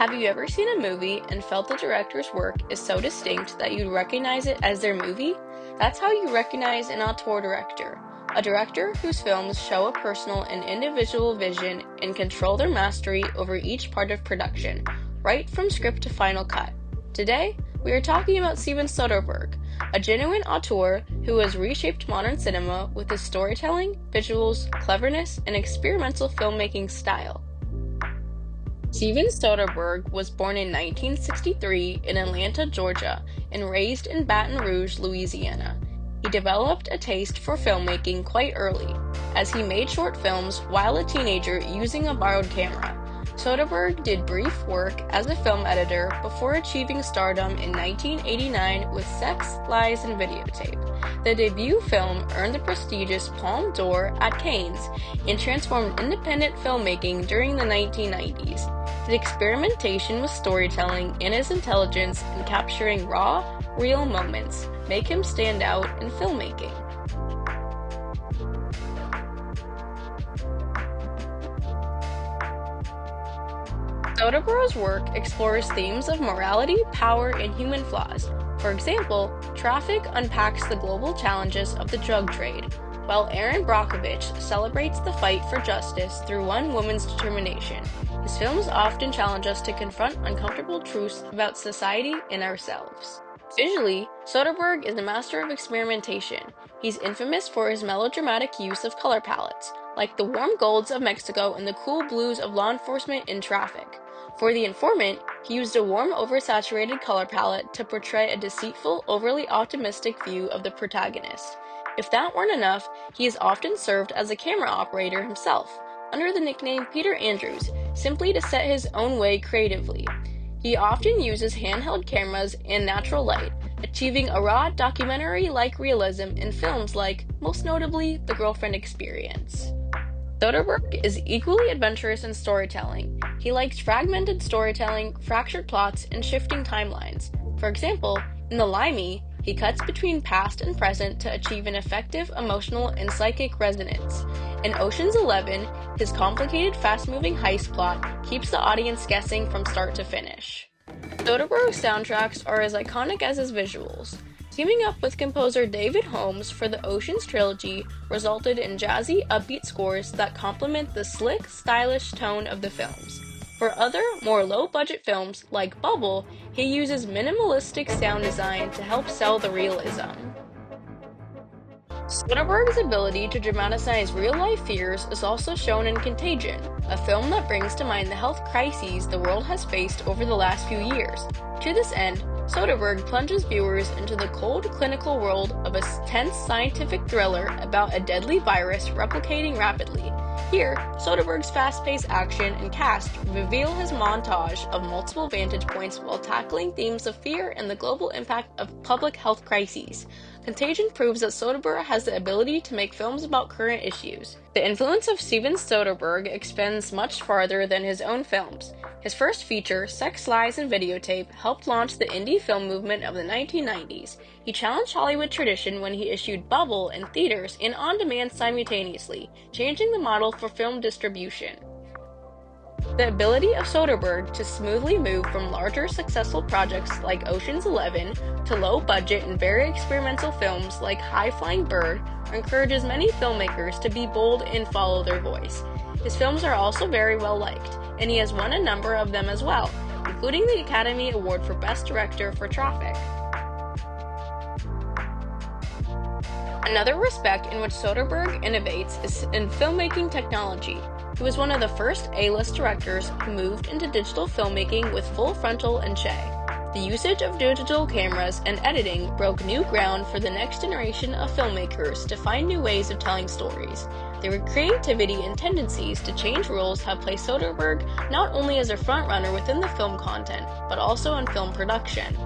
Have you ever seen a movie and felt the director's work is so distinct that you'd recognize it as their movie? That's how you recognize an auteur director. A director whose films show a personal and individual vision and control their mastery over each part of production, right from script to final cut. Today, we are talking about Steven Soderbergh, a genuine auteur who has reshaped modern cinema with his storytelling, visuals, cleverness, and experimental filmmaking style. Steven Soderbergh was born in 1963 in Atlanta, Georgia, and raised in Baton Rouge, Louisiana. He developed a taste for filmmaking quite early, as he made short films while a teenager using a borrowed camera. Soderbergh did brief work as a film editor before achieving stardom in 1989 with Sex, Lies, and Videotape. The debut film earned the prestigious Palme d'Or at Cannes and transformed independent filmmaking during the 1990s. His experimentation with storytelling and his intelligence in capturing raw, real moments make him stand out in filmmaking. Soderbergh's work explores themes of morality, power, and human flaws. For example, Traffic unpacks the global challenges of the drug trade, while Aaron Brockovich celebrates the fight for justice through one woman's determination. His films often challenge us to confront uncomfortable truths about society and ourselves. Visually, Soderbergh is a master of experimentation. He's infamous for his melodramatic use of color palettes, like the warm golds of Mexico and the cool blues of law enforcement in Traffic. For The Informant, he used a warm, oversaturated color palette to portray a deceitful, overly optimistic view of the protagonist. If that weren't enough, he is often served as a camera operator himself, under the nickname Peter Andrews, simply to set his own way creatively. He often uses handheld cameras and natural light, achieving a raw documentary-like realism in films like, most notably, The Girlfriend Experience. Soderbergh is equally adventurous in storytelling. He likes fragmented storytelling, fractured plots, and shifting timelines. For example, in The Limey, he cuts between past and present to achieve an effective emotional and psychic resonance. In Ocean's 11, his complicated, fast-moving heist plot keeps the audience guessing from start to finish. Soderbergh's soundtracks are as iconic as his visuals. Teaming up with composer David Holmes for the Ocean's trilogy resulted in jazzy, upbeat scores that complement the slick, stylish tone of the films. For other, more low-budget films, like Bubble, he uses minimalistic sound design to help sell the realism. Soderbergh's ability to dramatize real-life fears is also shown in Contagion, a film that brings to mind the health crises the world has faced over the last few years. To this end, Soderbergh plunges viewers into the cold, clinical world of a tense scientific thriller about a deadly virus replicating rapidly. Here, Soderbergh's fast-paced action and cast reveal his montage of multiple vantage points while tackling themes of fear and the global impact of public health crises. Contagion proves that Soderbergh has the ability to make films about current issues. The influence of Steven Soderbergh extends much farther than his own films. His first feature, Sex, Lies, and Videotape, helped launch the indie film movement of the 1990s. He challenged Hollywood tradition when he issued Bubble in theaters and on demand simultaneously, changing the model for film distribution. The ability of Soderbergh to smoothly move from larger successful projects like Ocean's 11 to low-budget and very experimental films like High Flying Bird encourages many filmmakers to be bold and follow their voice. His films are also very well liked, and he has won a number of them as well, including the Academy Award for Best Director for Traffic. Another respect in which Soderbergh innovates is in filmmaking technology. He was one of the first A-list directors who moved into digital filmmaking with full frontal and Che. The usage of digital cameras and editing broke new ground for the next generation of filmmakers to find new ways of telling stories. Their creativity and tendencies to change rules have placed Soderbergh not only as a frontrunner within the film content, but also in film production.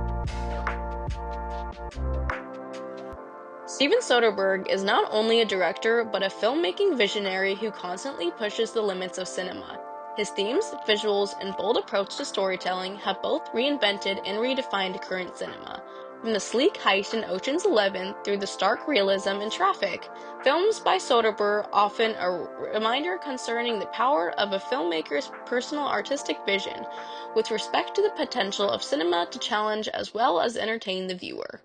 Steven Soderbergh is not only a director, but a filmmaking visionary who constantly pushes the limits of cinema. His themes, visuals, and bold approach to storytelling have both reinvented and redefined current cinema. From the sleek heist in Ocean's 11 through the stark realism in Traffic, films by Soderbergh often a reminder concerning the power of a filmmaker's personal artistic vision, with respect to the potential of cinema to challenge as well as entertain the viewer.